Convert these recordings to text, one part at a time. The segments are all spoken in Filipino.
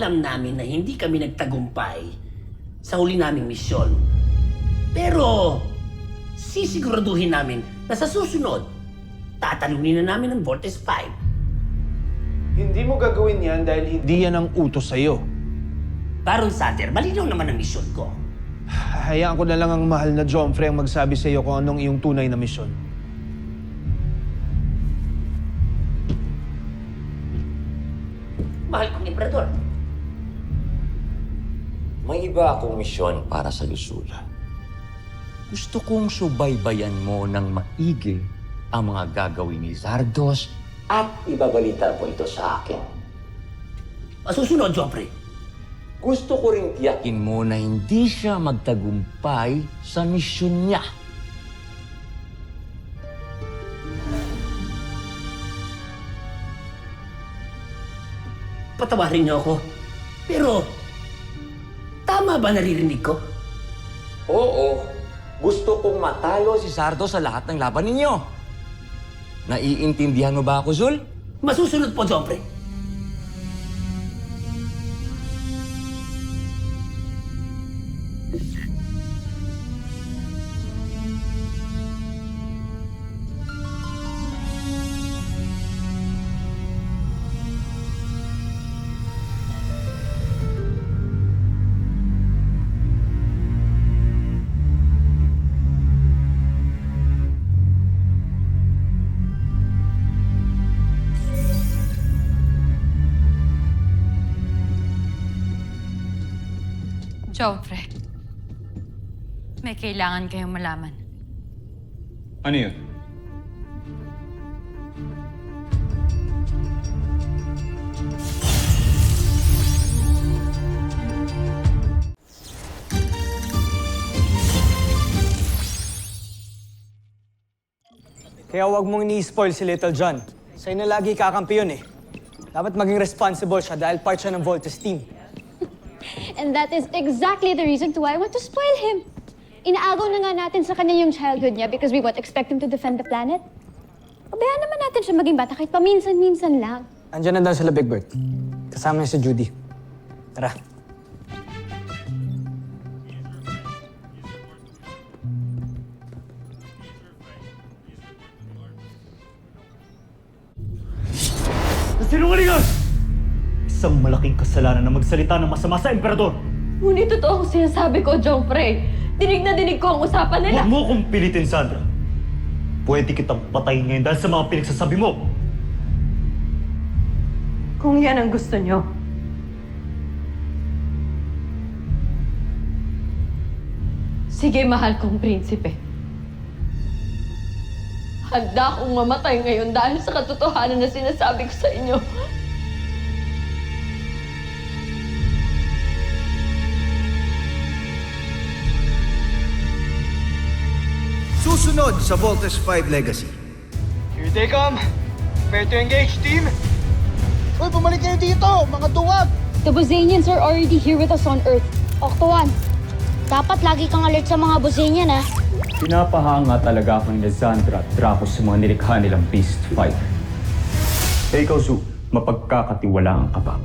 Alam namin na hindi kami nagtagumpay sa huli naming misyon. Pero, sisiguraduhin namin na sa susunod, tatalunin na namin ang Voltes 5. Hindi mo gagawin yan dahil hindi yan ang utos sa'yo. Baron Sutter, malinaw naman ang misyon ko. Hayaan ko na lang ang mahal na Jomfrey ang magsabi sa'yo kung anong iyong tunay na misyon. Mahal kong Emperador. May iba akong misyon para sa Lusula. Gusto kong subaybayan mo ng maigi ang mga gagawin ni Zardos at ibabalita mo ito sa akin. Masusunod, Joffrey. Gusto ko rin tiyakin mo na hindi siya magtagumpay sa misyon niya. Patawarin niyo ako. Pero, tama ba naririnig ko? Oo, gusto kong matalo si Zardos sa lahat ng laban ninyo. Naiintindihan mo ba ako, Zul? Masusunod po, Joffrey. Joffrey, may kailangan kayong malaman. Ano yun? Kaya huwag mong ini-spoil si Little John. Sa'yo na lagi kakampi yun eh. Dapat maging responsible siya dahil part siya ng Voltes team. And that is exactly the reason why I want to spoil him. Inaagaw na nga natin sa kanya yung childhood niya because we won't expect him to defend the planet. Pabayaan naman natin siya maging bata kahit paminsan-minsan lang. Andiyan na daw sila, Big Bird. Kasama niya si Judy. Tara. Sinungalingan! Isang malaking kasalanan na magsalita ng masama sa Emperador. Ngunit totoo ang sinasabi ko, Joffrey. Dinig na dinig ko ang usapan nila. Huwag mo kong pilitin, Sandra. Pwede kitang patayin ngayon dahil sa mga pinagsasabi mo. Kung yan ang gusto nyo. Sige, mahal kong prinsipe. Handa akong mamatay ngayon dahil sa katotohanan na sinasabi ko sa inyo. Susunod sa Voltes 5 Legacy. Here they come! Prepare to engage, team! Uy, bumalik kayo dito, mga duwag! The Bosanians are already here with us on Earth. Octoan, dapat lagi kang alert sa mga Bosanian, ha? Pinapahanga talaga ako ni Lizandra at Draco sa mga nilikha nilang Beast Fighter. Eh ikaw, Zu, mapagkakatiwalaan ka ba?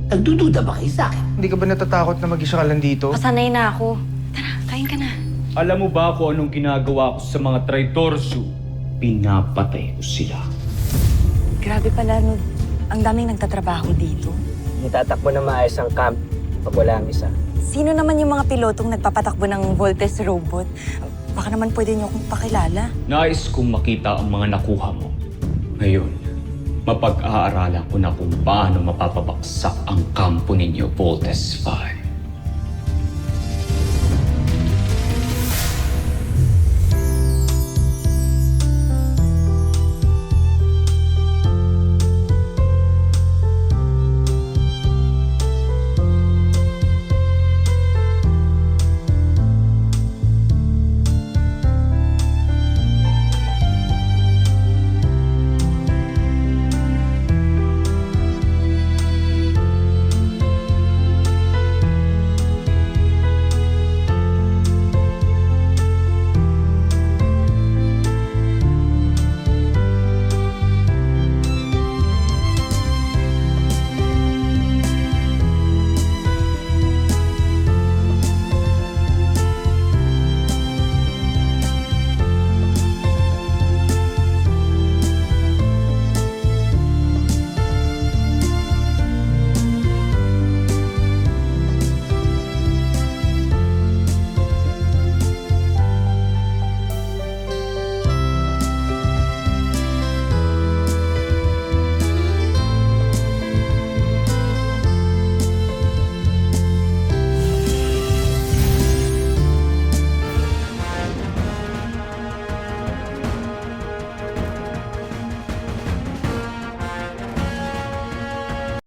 Nagdududa ba kayo sa akin? Hindi ka ba natatakot na mag-isa ka lang dito? Pasanay na ako. Tara, kain ka na. Alam mo ba kung anong ginagawa ko sa mga traitor, Zu? Pinapatay ko sila. Grabe pala, no. Ang daming nagtatrabaho dito. Itatakbo na maayos ang camp pag wala ang isa. Sino naman yung mga pilotong nagpapatakbo ng Voltes robot? Baka naman pwede niyo akong pakilala. Nais kong makita ang mga nakuha mo. Ngayon, mapag-aaralan ko na kung paano mapapabaksak ang kampo ninyo, Voltes 5.